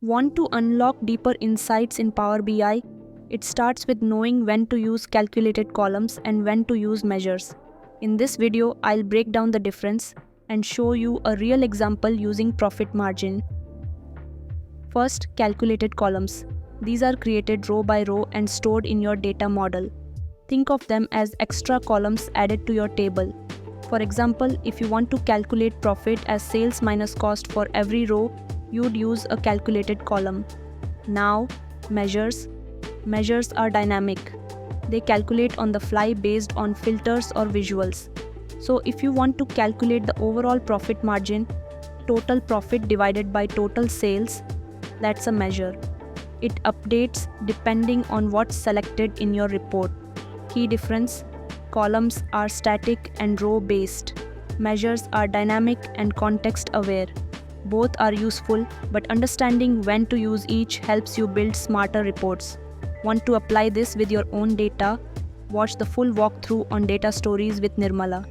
Want to unlock deeper insights in Power BI? It starts with knowing when to use calculated columns and when to use measures. In this video, I'll break down the difference and show you a real example using profit margin. First, calculated columns. These are created row by row and stored in your data model. Think of them as extra columns added to your table. For example, if you want to calculate profit as sales minus cost for every row, you'd use a calculated column. Now, measures. Measures are dynamic. They calculate on the fly based on filters or visuals. So if you want to calculate the overall profit margin, total profit divided by total sales, that's a measure. It updates depending on what's selected in your report. Key difference: columns are static and row based. Measures are dynamic and context aware. Both are useful, but understanding when to use each helps you build smarter reports. Want to apply this with your own data? Watch the full walkthrough on Data Stories with Nirmala.